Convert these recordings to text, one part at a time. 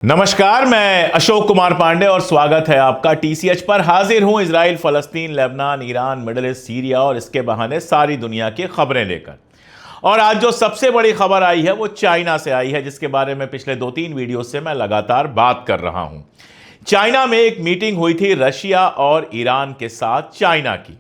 नमस्कार, मैं अशोक कुमार पांडे और स्वागत है आपका टीसीएच पर। हाजिर हूं इजराइल, फलस्तीन, Lebanon, Iran, Middle East, Syria और इसके बहाने सारी दुनिया की खबरें लेकर। और आज जो सबसे बड़ी खबर आई है वो चाइना से आई है, जिसके बारे में पिछले 2-3 वीडियो से मैं लगातार बात कर रहा हूं। चाइना में एक मीटिंग हुई थी रशिया और ईरान के साथ चाइना की,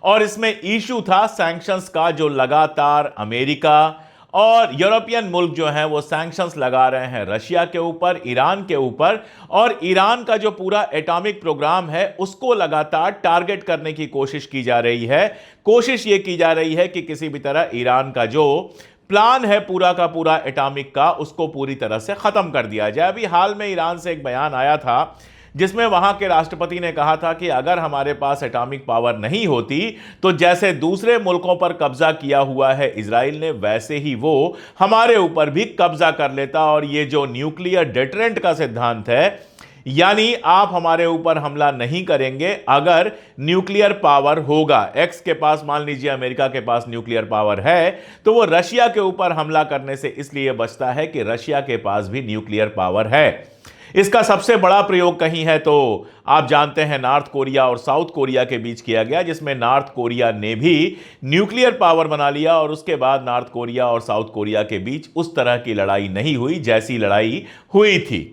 और इसमें इशू था सैंक्शंस का, जो लगातार अमेरिका और यूरोपियन मुल्क जो हैं वो सैंक्शंस लगा रहे हैं रशिया के ऊपर, ईरान के ऊपर, और ईरान का जो पूरा एटॉमिक प्रोग्राम है उसको लगातार टारगेट करने की कोशिश की जा रही है। कोशिश ये की जा रही है कि किसी भी तरह ईरान का जो प्लान है पूरा का पूरा एटॉमिक का, उसको पूरी तरह से खत्म कर दिया जाए। अभी हाल में ईरान से एक बयान आया था जिसमें वहां के राष्ट्रपति ने कहा था कि अगर हमारे पास एटॉमिक पावर नहीं होती तो जैसे दूसरे मुल्कों पर कब्जा किया हुआ है इजराइल ने, वैसे ही वो हमारे ऊपर भी कब्जा कर लेता। और ये जो न्यूक्लियर डिटरेंट का सिद्धांत है, यानी आप हमारे ऊपर हमला नहीं करेंगे अगर न्यूक्लियर पावर होगा। एक्स के पास, मान लीजिए अमेरिका के पास न्यूक्लियर पावर है, तो वो रशिया के ऊपर हमला करने से इसलिए बचता है कि रशिया के पास भी न्यूक्लियर पावर है। इसका सबसे बड़ा प्रयोग कहीं है तो आप जानते हैं नॉर्थ कोरिया और साउथ कोरिया के बीच किया गया, जिसमें नॉर्थ कोरिया ने भी न्यूक्लियर पावर बना लिया और उसके बाद नॉर्थ कोरिया और साउथ कोरिया के बीच उस तरह की लड़ाई नहीं हुई जैसी लड़ाई हुई थी।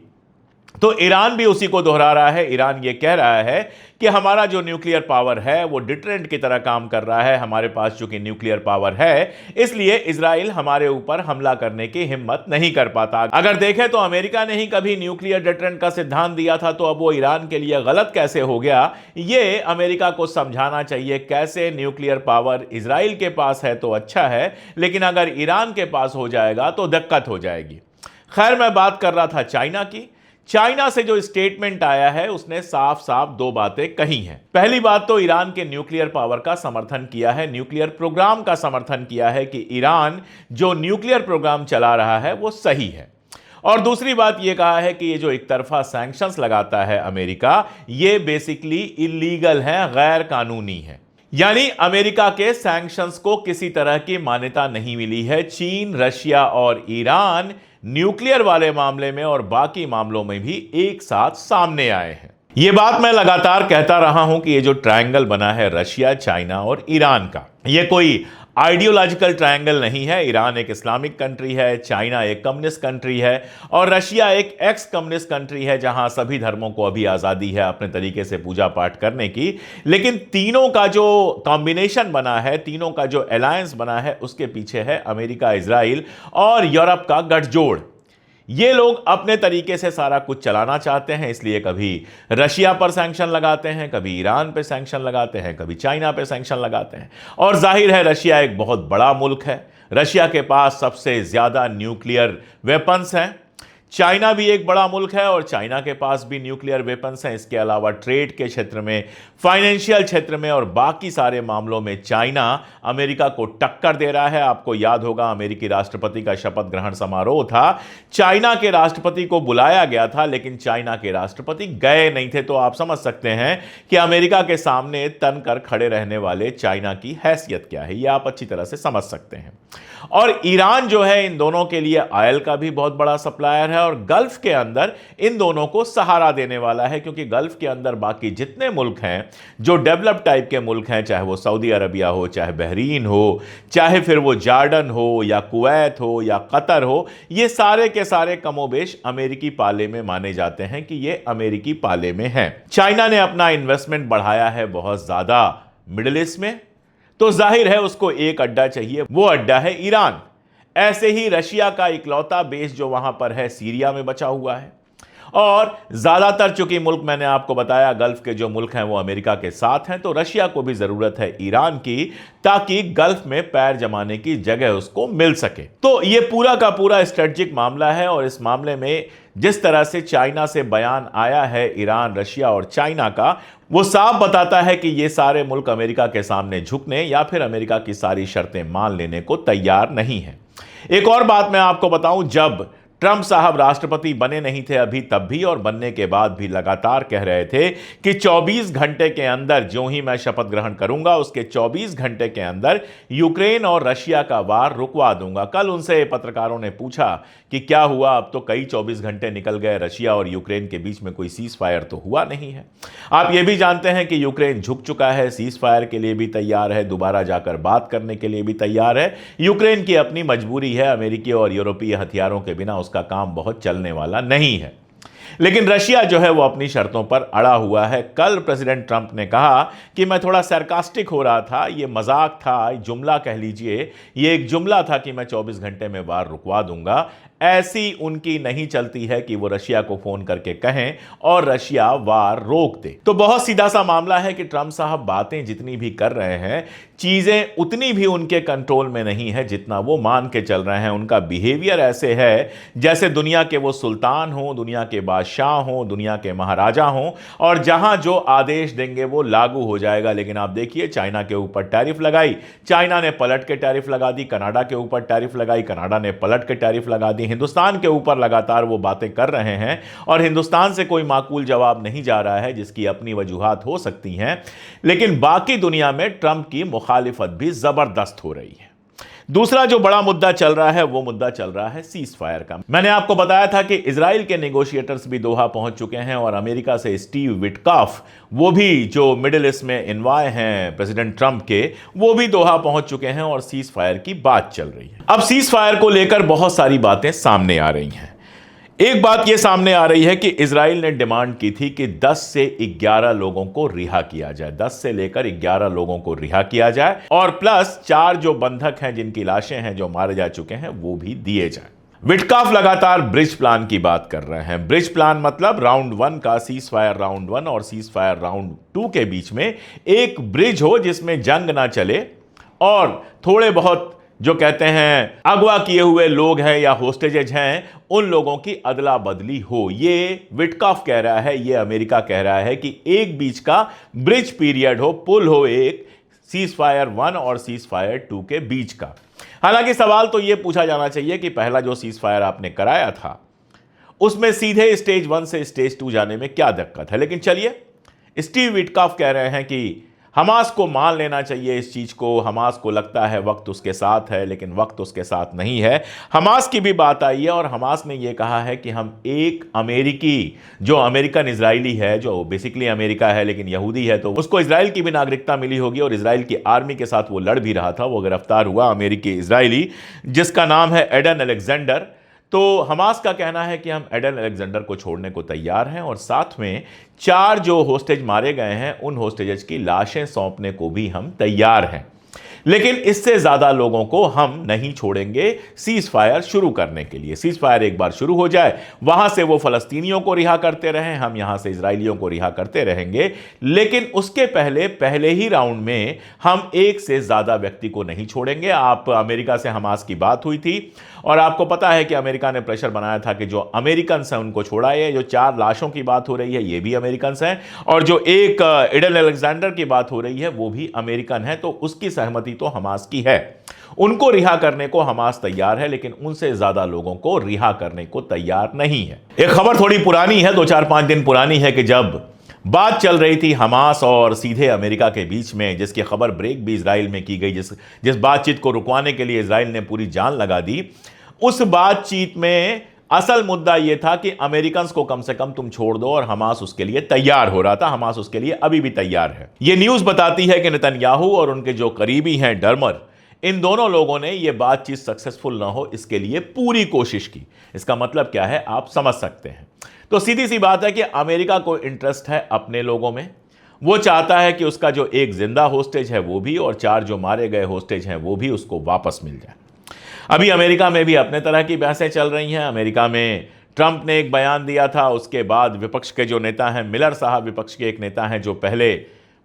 तो ईरान भी उसी को दोहरा रहा है। ईरान ये कह रहा है कि हमारा जो न्यूक्लियर पावर है वो डिटरेंट की तरह काम कर रहा है। हमारे पास चूंकि न्यूक्लियर पावर है, इसलिए इजराइल हमारे ऊपर हमला करने की हिम्मत नहीं कर पाता। अगर देखें तो अमेरिका ने ही कभी न्यूक्लियर डिटरेंट का सिद्धांत दिया था, तो अब वो ईरान के लिए गलत कैसे हो गया, ये अमेरिका को समझाना चाहिए। कैसे न्यूक्लियर पावर इजराइल के पास है तो अच्छा है, लेकिन अगर ईरान के पास हो जाएगा तो दिक्कत हो जाएगी। खैर, मैं बात कर रहा था चाइना की। चाइना से जो स्टेटमेंट आया है उसने साफ साफ दो बातें कही हैं। पहली बात तो ईरान के न्यूक्लियर पावर का समर्थन किया है, न्यूक्लियर प्रोग्राम का समर्थन किया है कि ईरान जो न्यूक्लियर प्रोग्राम चला रहा है वो सही है। और दूसरी बात यह कहा है कि ये जो एक तरफा सैंक्शंस लगाता है अमेरिका, ये बेसिकली इलीगल है, गैर कानूनी है। यानी अमेरिका के सैंक्शंस को किसी तरह की मान्यता नहीं मिली है। चीन, रशिया और ईरान न्यूक्लियर वाले मामले में और बाकी मामलों में भी एक साथ सामने आए हैं। यह बात मैं लगातार कहता रहा हूं कि ये जो ट्रायंगल बना है रशिया, चाइना और ईरान का, यह कोई आइडियोलॉजिकल ट्रायंगल नहीं है। ईरान एक इस्लामिक कंट्री है, चाइना एक कम्युनिस्ट कंट्री है और रशिया एक एक्स कम्युनिस्ट कंट्री है, जहां सभी धर्मों को अभी आज़ादी है अपने तरीके से पूजा पाठ करने की। लेकिन तीनों का जो कॉम्बिनेशन बना है, तीनों का जो अलायंस बना है, उसके पीछे है अमेरिका, इजराइल और यूरोप का गठजोड़। ये लोग अपने तरीके से सारा कुछ चलाना चाहते हैं, इसलिए कभी रशिया पर सैंक्शन लगाते हैं, कभी ईरान पे सैंक्शन लगाते हैं, कभी चाइना पे सैंक्शन लगाते हैं। और जाहिर है रशिया एक बहुत बड़ा मुल्क है, रशिया के पास सबसे ज्यादा न्यूक्लियर वेपन्स हैं। चाइना भी एक बड़ा मुल्क है और चाइना के पास भी न्यूक्लियर वेपन्स हैं। इसके अलावा ट्रेड के क्षेत्र में, फाइनेंशियल क्षेत्र में और बाकी सारे मामलों में चाइना अमेरिका को टक्कर दे रहा है। आपको याद होगा अमेरिकी राष्ट्रपति का शपथ ग्रहण समारोह था, चाइना के राष्ट्रपति को बुलाया गया था लेकिन चाइना के राष्ट्रपति गए नहीं थे। तो आप समझ सकते हैं कि अमेरिका के सामने तन कर खड़े रहने वाले चाइना की हैसियत क्या है, यह आप अच्छी तरह से समझ सकते हैं। और ईरान जो है इन दोनों के लिए ऑयल का भी बहुत बड़ा सप्लायर है और गल्फ के अंदर इन दोनों को सहारा देने वाला है, क्योंकि गल्फ के अंदर बाकी जितने मुल्क हैं जो डेवलप टाइप के मुल्क हैं, चाहे वो सऊदी अरबिया हो, चाहे बहरीन हो, चाहे फिर वो जॉर्डन हो या कुवैत हो या कतर हो, ये सारे के सारे कमोबेश अमेरिकी पाले में माने जाते हैं कि ये अमेरिकी पाले में हैं। चाइना ने अपना इन्वेस्टमेंट बढ़ाया है बहुत ज्यादा मिडिल ईस्ट में, तो जाहिर है उसको एक अड्डा चाहिए, वो अड्डा है ईरान। ऐसे ही रशिया का इकलौता बेस जो वहां पर है सीरिया में बचा हुआ है। और ज्यादातर चूंकि मुल्क मैंने आपको बताया गल्फ के जो मुल्क हैं वो अमेरिका के साथ हैं, तो रशिया को भी जरूरत है ईरान की, ताकि गल्फ में पैर जमाने की जगह उसको मिल सके। तो ये पूरा का पूरा स्ट्रेटेजिक मामला है और इस मामले में जिस तरह से चाइना से बयान आया है ईरान, रशिया और चाइना का, वो साफ बताता है कि ये सारे मुल्क अमेरिका के सामने झुकने या फिर अमेरिका की सारी शर्तें मान लेने को तैयार नहीं है। एक और बात मैं आपको बताऊं, जब ट्रंप साहब राष्ट्रपति बने नहीं थे अभी तब भी, और बनने के बाद भी लगातार कह रहे थे कि 24 घंटे के अंदर, जो ही मैं शपथ ग्रहण करूंगा उसके 24 घंटे के अंदर यूक्रेन और रशिया का वार रुकवा दूंगा। कल उनसे पत्रकारों ने पूछा कि क्या हुआ, अब तो कई 24 घंटे निकल गए, रशिया और यूक्रेन के बीच में कोई सीज फायर तो हुआ नहीं है। आप यह भी जानते हैं कि यूक्रेन झुक चुका है, सीज फायर के लिए भी तैयार है, दोबारा जाकर बात करने के लिए भी तैयार है। यूक्रेन की अपनी मजबूरी है, अमेरिकी और यूरोपीय हथियारों के बिना उसका काम बहुत चलने वाला नहीं है। लेकिन रशिया जो है वो अपनी शर्तों पर अड़ा हुआ है। कल प्रेसिडेंट ट्रंप ने कहा कि मैं थोड़ा सरकास्टिक हो रहा था, ये मजाक था, जुमला कह लीजिए, ये एक जुमला था कि मैं 24 घंटे में वार रुकवा दूंगा। ऐसी उनकी नहीं चलती है कि वो रशिया को फोन करके कहें और रशिया वार रोक दे। तो बहुत सीधा सा मामला है कि ट्रंप साहब बातें जितनी भी कर रहे हैं, चीजें उतनी भी उनके कंट्रोल में नहीं है जितना वो मान के चल रहे हैं। उनका बिहेवियर ऐसे है जैसे दुनिया के वो सुल्तान हो, दुनिया के बादशाह हो, दुनिया के महाराजा हो, और जहां जो आदेश देंगे वो लागू हो जाएगा। लेकिन आप देखिए, चाइना के ऊपर टैरिफ लगाई, चाइना ने पलट के टैरिफ लगा दी, कनाडा के ऊपर टैरिफ लगाई, कनाडा ने पलट के टैरिफ लगा दी। हिंदुस्तान के ऊपर लगातार वो बातें कर रहे हैं और हिंदुस्तान से कोई माकूल जवाब नहीं जा रहा है, जिसकी अपनी वजूहात हो सकती हैं। लेकिन बाकी दुनिया में ट्रंप की मुखालिफत भी जबरदस्त हो रही है। दूसरा जो बड़ा मुद्दा चल रहा है वो मुद्दा चल रहा है सीज फायर का। मैंने आपको बताया था कि इजराइल के नेगोशिएटर्स भी दोहा पहुंच चुके हैं और अमेरिका से स्टीव विटकॉफ, वो भी जो मिडिल ईस्ट में इन्वॉय हैं प्रेसिडेंट ट्रंप के, वो भी दोहा पहुंच चुके हैं और सीज फायर की बात चल रही है। अब सीज फायर को लेकर बहुत सारी बातें सामने आ रही हैं। एक बात यह सामने आ रही है कि इजराइल ने डिमांड की थी कि 10 से 11 लोगों को रिहा किया जाए, 10 से लेकर 11 लोगों को रिहा किया जाए, और प्लस 4 जो बंधक हैं जिनकी लाशें हैं जो मारे जा चुके हैं वो भी दिए जाए। विटकॉफ लगातार ब्रिज प्लान की बात कर रहे हैं। ब्रिज प्लान मतलब राउंड 1 का, सीज फायर राउंड 1 और सीज फायर राउंड 2 के बीच में एक ब्रिज हो जिसमें जंग ना चले और थोड़े बहुत जो कहते हैं अगवा किए हुए लोग हैं या होस्टेजेज हैं, उन लोगों की अदला बदली हो। ये विटकॉफ कह रहा है, ये अमेरिका कह रहा है कि एक बीच का ब्रिज पीरियड हो, पुल हो एक सीज फायर 1 और सीज फायर 2 के बीच का। हालांकि सवाल तो यह पूछा जाना चाहिए कि पहला जो सीज फायर आपने कराया था उसमें सीधे स्टेज 1 से स्टेज 2 जाने में क्या दिक्कत है। लेकिन चलिए, स्टीव विटकॉफ कह रहे हैं कि हमास को मान लेना चाहिए इस चीज को। हमास को लगता है वक्त उसके साथ है, लेकिन वक्त उसके साथ नहीं है। हमास की भी बात आई है और हमास ने यह कहा है कि हम एक अमेरिकी, जो अमेरिकन इजरायली है, जो बेसिकली अमेरिका है लेकिन यहूदी है, तो उसको इजराइल की भी नागरिकता मिली होगी और इजराइल की आर्मी के साथ वो लड़ भी रहा था, वो गिरफ्तार हुआ अमेरिकी इजरायली जिसका नाम है एडन अलेक्जेंडर। तो हमास का कहना है कि हम एडन अलेक्जेंडर को छोड़ने को तैयार हैं और साथ में 4 जो होस्टेज मारे गए हैं उन होस्टेजेस की लाशें सौंपने को भी हम तैयार हैं। लेकिन इससे ज्यादा लोगों को हम नहीं छोड़ेंगे सीज फायर शुरू करने के लिए। सीज फायर एक बार शुरू हो जाए, वहां से वो फलस्तीनियों को रिहा करते रहें, हम यहां से इजरायलियों को रिहा करते रहेंगे। लेकिन उसके पहले ही राउंड में हम एक से ज्यादा व्यक्ति को नहीं छोड़ेंगे। आप अमेरिका से हमास की बात हुई थी और आपको पता है कि अमेरिका ने प्रेशर बनाया था कि जो अमेरिकन हैं उनको छोड़ा है। जो 4 लाशों की बात हो रही है ये भी अमेरिकन हैं और जो एक एडन अलेक्जेंडर की बात हो रही है वो भी अमेरिकन है। तो उसकी सहमति तो हमास की है, उनको रिहा करने को हमास तैयार है, लेकिन उनसे ज्यादा लोगों को रिहा करने को तैयार नहीं है। एक खबर थोड़ी पुरानी है, 2-4-5 दिन पुरानी है कि जब बात चल रही थी हमास और सीधे अमेरिका के बीच में, जिसकी खबर ब्रेक भी इजराइल में की गई, जिस बातचीत को रुकवाने के लिए इजराइल ने पूरी जान लगा दी, उस बातचीत में असल मुद्दा यह था कि अमेरिकन को कम से कम तुम छोड़ दो और हमास उसके लिए तैयार हो रहा था। हमास उसके लिए अभी भी तैयार है। यह न्यूज बताती है कि नेतन्याहू और उनके जो करीबी हैं डरमर, इन दोनों लोगों ने यह बातचीत सक्सेसफुल ना हो इसके लिए पूरी कोशिश की। इसका मतलब क्या है आप समझ सकते हैं। तो सीधी सी बात है कि अमेरिका को इंटरेस्ट है अपने लोगों में। वो चाहता है कि उसका जो एक जिंदा होस्टेज है वो भी और 4 जो मारे गए होस्टेज हैं वो भी उसको वापस मिल जाए। अभी अमेरिका में भी अपने तरह की बहसें चल रही हैं। अमेरिका में ट्रंप ने एक बयान दिया था, उसके बाद विपक्ष के जो नेता हैं, मिलर साहब विपक्ष के एक नेता हैं जो पहले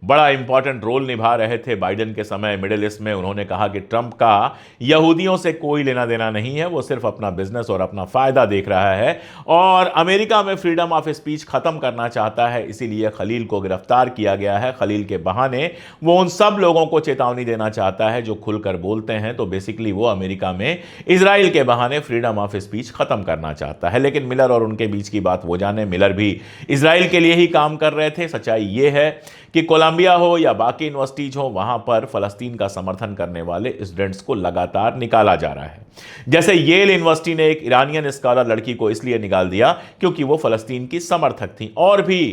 बड़ा इंपॉर्टेंट रोल निभा रहे थे बाइडेन के समय मिडिल ईस्ट में। उन्होंने कहा कि ट्रंप का यहूदियों से कोई लेना देना नहीं है, वो सिर्फ अपना बिजनेस और अपना फायदा देख रहा है और अमेरिका में फ्रीडम ऑफ स्पीच खत्म करना चाहता है, इसीलिए खलील को गिरफ्तार किया गया है। खलील के बहाने वो उन सब लोगों को चेतावनी देना चाहता है जो खुलकर बोलते हैं। तो बेसिकली वो अमेरिका में इजराइल के बहाने फ्रीडम ऑफ स्पीच खत्म करना चाहता है। लेकिन मिलर और उनके बीच की बात वो जाने, मिलर भी इजराइल के लिए ही काम कर रहे थे। सच्चाई ये है कि कोलंबिया हो या बाकी यूनिवर्सिटीज हो, वहां पर फलस्तीन का समर्थन करने वाले स्टूडेंट्स को लगातार निकाला जा रहा है। जैसे येल यूनिवर्सिटी ने एक ईरानियन स्कॉलर लड़की को इसलिए निकाल दिया क्योंकि वो फलस्तीन की समर्थक थी। और भी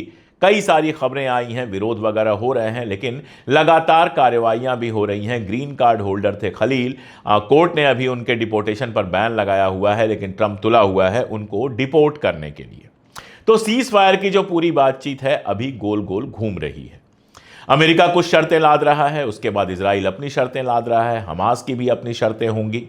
कई सारी खबरें आई हैं, विरोध वगैरह हो रहे हैं, लेकिन लगातार कार्रवाइयां भी हो रही हैं। ग्रीन कार्ड होल्डर थे खलील, कोर्ट ने अभी उनके डिपोर्टेशन पर बैन लगाया हुआ है, लेकिन ट्रंप तुला हुआ है उनको डिपोर्ट करने के लिए। तो सीज फायर की जो पूरी बातचीत है अभी गोल गोल घूम रही है। अमेरिका कुछ शर्तें लाद रहा है, उसके बाद इजराइल अपनी शर्तें लाद रहा है, हमास की भी अपनी शर्तें होंगी।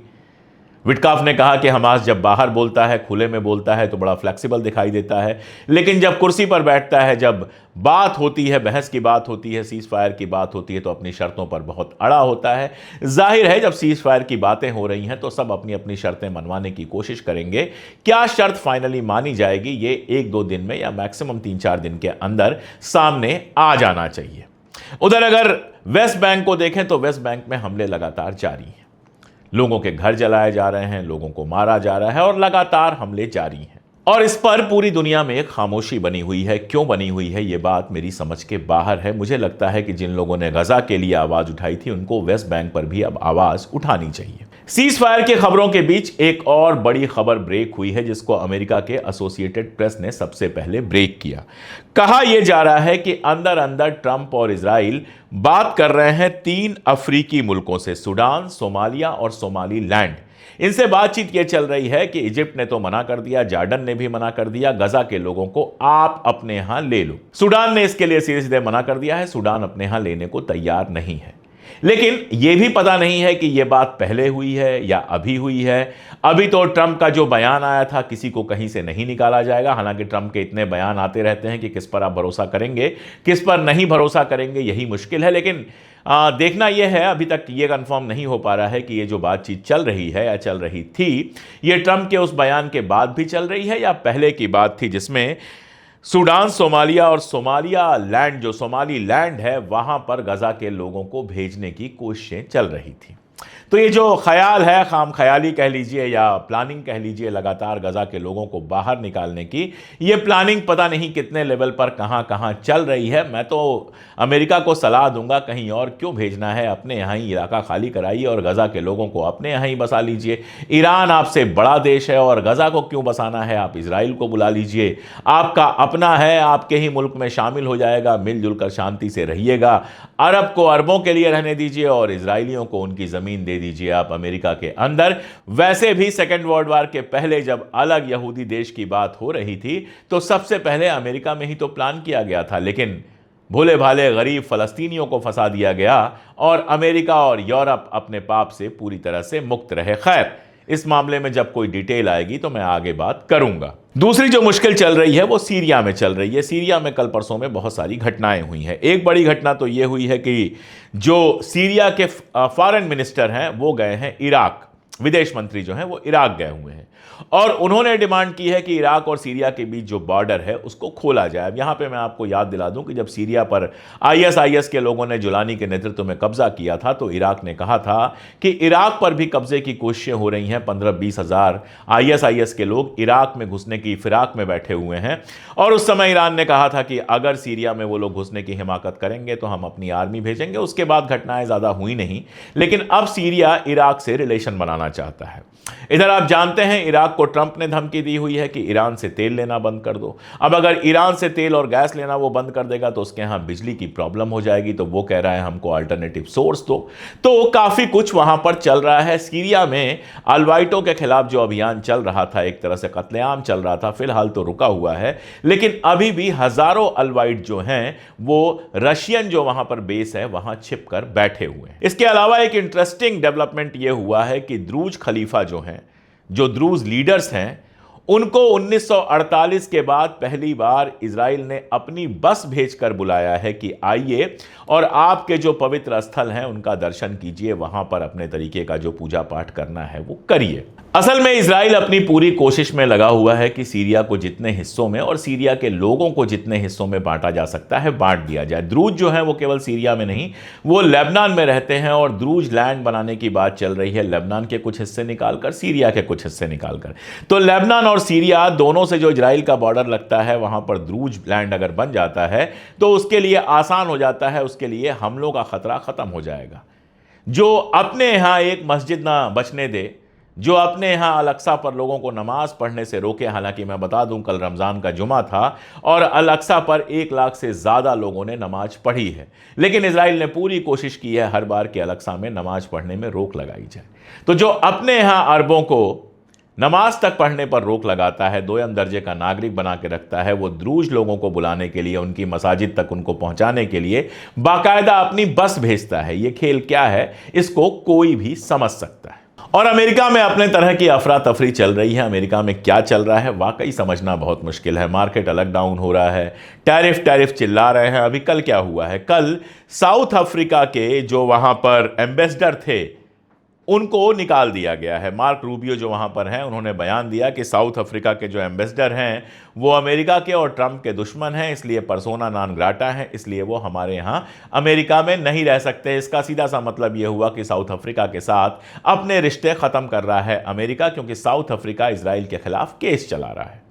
विटकाफ ने कहा कि हमास जब बाहर बोलता है, खुले में बोलता है तो बड़ा फ्लेक्सिबल दिखाई देता है, लेकिन जब कुर्सी पर बैठता है, जब बात होती है, बहस की बात होती है, सीज फायर की बात होती है, तो अपनी शर्तों पर बहुत अड़ा होता है। जाहिर है जब सीज फायर की बातें हो रही हैं तो सब अपनी अपनी शर्तें मनवाने की कोशिश करेंगे। क्या शर्त फाइनली मानी जाएगी, ये 1-2 दिन में या मैक्सिमम 3-4 दिन के अंदर सामने आ जाना चाहिए। उधर अगर वेस्ट बैंक को देखें तो वेस्ट बैंक में हमले लगातार जारी हैं। लोगों के घर जलाए जा रहे हैं, लोगों को मारा जा रहा है और लगातार हमले जारी हैं। और इस पर पूरी दुनिया में एक खामोशी बनी हुई है। क्यों बनी हुई है ये बात मेरी समझ के बाहर है। मुझे लगता है कि जिन लोगों ने गजा के लिए आवाज उठाई थी उनको वेस्ट बैंक पर भी अब आवाज उठानी चाहिए। सीज फायर की खबरों के बीच एक और बड़ी खबर ब्रेक हुई है जिसको अमेरिका के एसोसिएटेड प्रेस ने सबसे पहले ब्रेक किया। कहा यह जा रहा है कि अंदर अंदर ट्रंप और इजराइल बात कर रहे हैं 3 अफ्रीकी मुल्कों से, सूडान, सोमालिया और सोमालीलैंड। इनसे बातचीत यह चल रही है कि इजिप्ट ने तो मना कर दिया, जॉर्डन ने भी मना कर दिया, गजा के लोगों को आप अपने यहां ले लो। सूडान ने इसके लिए सीधे मना कर दिया है, सूडान अपने यहां लेने को तैयार नहीं है। लेकिन यह भी पता नहीं है कि यह बात पहले हुई है या अभी हुई है। अभी तो ट्रंप का जो बयान आया था किसी को कहीं से नहीं निकाला जाएगा। हालांकि ट्रंप के इतने बयान आते रहते हैं कि किस पर आप भरोसा करेंगे, किस पर नहीं भरोसा करेंगे, यही मुश्किल है। लेकिन देखना यह है, अभी तक यह कंफर्म नहीं हो पा रहा है कि यह जो बातचीत चल रही है या चल रही थी, यह ट्रंप के उस बयान के बाद भी चल रही है या पहले की बात थी जिसमें सूडान, सोमालिया और सोमालिया लैंड, जो सोमाली लैंड है, वहां पर गजा के लोगों को भेजने की कोशिशें चल रही थी। तो ये जो ख्याल है, खाम ख्याली कह लीजिए या प्लानिंग कह लीजिए, लगातार गजा के लोगों को बाहर निकालने की, ये प्लानिंग पता नहीं कितने लेवल पर कहां कहां चल रही है। मैं तो अमेरिका को सलाह दूंगा कहीं और क्यों भेजना है, अपने यहां ही इलाका खाली कराइए और गजा के लोगों को अपने यहां ही बसा लीजिए। ईरान आपसे बड़ा देश है और गजा को क्यों बसाना है, आप इजराइल को बुला लीजिए, आपका अपना है, आपके ही मुल्क में शामिल हो जाएगा, मिलजुल कर शांति से रहिएगा। अरब को अरबों के लिए रहने दीजिए और इजराइलियों को उनकी जमीन दे दीजिए आप अमेरिका के अंदर। वैसे भी सेकेंड वर्ल्ड वॉर के पहले जब अलग यहूदी देश की बात हो रही थी तो सबसे पहले अमेरिका में ही तो प्लान किया गया था, लेकिन भोले भाले गरीब फलस्तीनियों को फंसा दिया गया और अमेरिका और यूरोप अपने पाप से पूरी तरह से मुक्त रहे। खैर, इस मामले में जब कोई डिटेल आएगी तो मैं आगे बात करूंगा। दूसरी जो मुश्किल चल रही है वो सीरिया में चल रही है। सीरिया में कल परसों में बहुत सारी घटनाएं हुई हैं। एक बड़ी घटना तो ये हुई है कि जो सीरिया के फॉरेन मिनिस्टर हैं वो गए हैं इराक, विदेश मंत्री जो हैं वो इराक गए हुए हैं और उन्होंने डिमांड की है कि इराक और सीरिया के बीच जो बॉर्डर है उसको खोला जाए। अब यहां पे मैं आपको याद दिला दूं कि जब सीरिया पर आईएसआईएस के लोगों ने जुलानी के नेतृत्व में कब्जा किया था तो इराक ने कहा था कि इराक पर भी कब्जे की कोशिशें हो रही हैं। 15-20 हज़ार आईएसआईएस के लोग इराक में घुसने की फिराक में बैठे हुए हैं और उस समय ईरान ने कहा था कि अगर सीरिया में वो लोग घुसने की हिमाकत करेंगे तो हम अपनी आर्मी भेजेंगे। उसके बाद घटनाएं ज्यादा हुई नहीं, लेकिन अब सीरिया इराक से रिलेशन बनाना चाहता है। इधर आप जानते हैं इराक को ट्रंप ने धमकी दी हुई है कि ईरान से तेल लेना बंद कर दो। अब अगर ईरान से तेल और गैस लेना वो बंद कर देगा तो उसके यहां बिजली की प्रॉब्लम हो जाएगी, तो वो कह रहा है हमको अल्टरनेटिव सोर्स दो। तो काफी कुछ वहां पर चल रहा है। सीरिया में अलवाइटों के खिलाफ जो अभियान चल रहा था, एक तरह से कत्लेआम चल रहा था, फिलहाल तो रुका हुआ है, लेकिन अभी भी हजारों अलवाइट जो हैं वो रशियन जो वहां पर बेस है वहां छिप कर बैठे हुए हैं। इसके अलावा एक इंटरेस्टिंग डेवलपमेंट यह हुआ है कि द्रूज खलीफा जो हैं, जो द्रूज लीडर्स हैं, उनको 1948 के बाद पहली बार इजराइल ने अपनी बस भेजकर बुलाया है कि आइए और आपके जो पवित्र स्थल हैं उनका दर्शन कीजिए, वहां पर अपने तरीके का जो पूजा पाठ करना है वो करिए। असल में इजराइल अपनी पूरी कोशिश में लगा हुआ है कि सीरिया को जितने हिस्सों में और सीरिया के लोगों को जितने हिस्सों में बांटा जा सकता है बांट दिया जाए। द्रूज जो है वो केवल सीरिया में नहीं, वो लेबनान में रहते हैं और द्रूज लैंड बनाने की बात चल रही है, लेबनान के कुछ हिस्से निकालकर, सीरिया के कुछ हिस्से निकालकर। तो लेबनान और सीरिया दोनों से जो इजराइल का बॉर्डर लगता है, वहां पर द्रूज लैंड अगर बन जाता है तो उसके लिए आसान हो जाता है, उसके लिए हमलों का खतरा खत्म हो जाएगा। जो अपने यहां एक मस्जिद ना बचने दे, जो अपने यहां अल-अक्सा पर लोगों को नमाज पढ़ने से रोके, हालांकि मैं बता दूं कल रमजान का जुमा था और अल-अक्सा पर 1 लाख से ज्यादा लोगों ने नमाज पढ़ी है, लेकिन इजराइल ने पूरी कोशिश की है हर बार कि अल-अक्सा में नमाज पढ़ने में रोक लगाई जाए। तो जो अपने यहां अरबों को नमाज तक पढ़ने पर रोक लगाता है, दोयम दर्जे का नागरिक बना के रखता है, वो द्रूज लोगों को बुलाने के लिए, उनकी मसाजिद तक उनको पहुंचाने के लिए बाकायदा अपनी बस भेजता है। ये खेल क्या है इसको कोई भी समझ सकता है। और अमेरिका में अपने तरह की अफरा तफरी चल रही है। अमेरिका में क्या चल रहा है वाकई समझना बहुत मुश्किल है। मार्केट अलग डाउन हो रहा है, टैरिफ चिल्ला रहे हैं। अभी कल क्या हुआ है, कल साउथ अफ्रीका के जो वहां पर एम्बेसडर थे उनको निकाल दिया गया है। मार्क रूबियो जो वहां पर हैं उन्होंने बयान दिया कि साउथ अफ्रीका के जो एम्बेसडर हैं वो अमेरिका के और ट्रंप के दुश्मन हैं, इसलिए पर्सोना नॉन ग्राटा हैं, इसलिए वो हमारे यहां अमेरिका में नहीं रह सकते। इसका सीधा सा मतलब ये हुआ कि साउथ अफ्रीका के साथ अपने रिश्ते खत्म कर रहा है अमेरिका, क्योंकि साउथ अफ्रीका इजराइल के खिलाफ केस चला रहा है।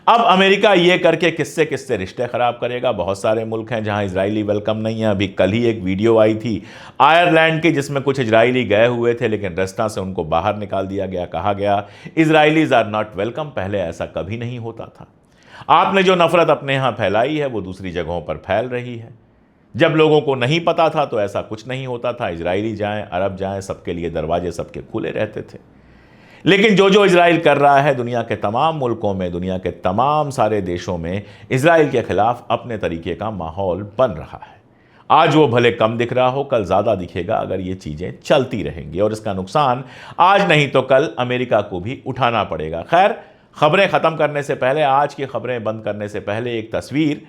अब अमेरिका ये करके किससे किससे रिश्ते खराब करेगा। बहुत सारे मुल्क हैं जहां इजरायली वेलकम नहीं है। अभी कल ही एक वीडियो आई थी आयरलैंड की जिसमें कुछ इजरायली गए हुए थे लेकिन रेस्टोरेंट से उनको बाहर निकाल दिया गया, कहा गया इजरायलीज आर नॉट वेलकम। पहले ऐसा कभी नहीं होता था। आपने जो नफरत अपने यहां फैलाई है वो दूसरी जगहों पर फैल रही है। जब लोगों को नहीं पता था तो ऐसा कुछ नहीं होता था। इजरायली जाएं, अरब जाएं, सबके लिए दरवाजे सबके खुले रहते थे। लेकिन जो इजराइल कर रहा है दुनिया के तमाम मुल्कों में, दुनिया के तमाम सारे देशों में इजराइल के खिलाफ अपने तरीके का माहौल बन रहा है। आज वो भले कम दिख रहा हो, कल ज़्यादा दिखेगा अगर ये चीज़ें चलती रहेंगी, और इसका नुकसान आज नहीं तो कल अमेरिका को भी उठाना पड़ेगा। खैर, खबरें ख़त्म करने से पहले, आज की खबरें बंद करने से पहले एक तस्वीर,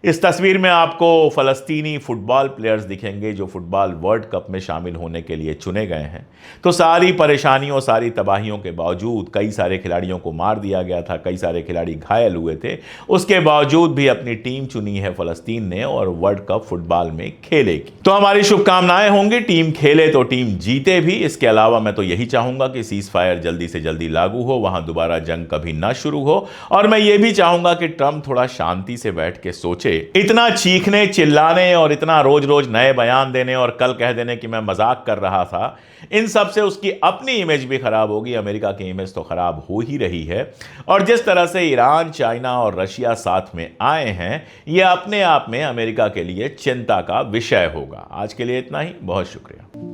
इस तस्वीर में आपको फ़लस्तीनी फुटबॉल प्लेयर्स दिखेंगे जो फुटबॉल वर्ल्ड कप में शामिल होने के लिए चुने गए हैं। तो सारी परेशानियों, सारी तबाहियों के बावजूद, कई सारे खिलाड़ियों को मार दिया गया था, कई सारे खिलाड़ी घायल हुए थे, उसके बावजूद भी अपनी टीम चुनी है फ़लस्तीन ने और वर्ल्ड कप फुटबॉल में खेलेगी। तो हमारी शुभकामनाएं होंगी, टीम खेले तो टीम जीते भी। इसके अलावा मैं तो यही चाहूँगा कि सीज़ फायर जल्दी से जल्दी लागू हो, वहाँ दोबारा जंग कभी ना शुरू हो, और मैं ये भी चाहूँगा कि ट्रंप थोड़ा शांति से बैठ के सोचे। इतना चीखने चिल्लाने और इतना रोज रोज नए बयान देने और कल कह देने कि मैं मजाक कर रहा था, इन सब से उसकी अपनी इमेज भी खराब होगी। अमेरिका की इमेज तो खराब हो ही रही है, और जिस तरह से ईरान, चाइना और रशिया साथ में आए हैं, यह अपने आप में अमेरिका के लिए चिंता का विषय होगा। आज के लिए इतना ही, बहुत शुक्रिया।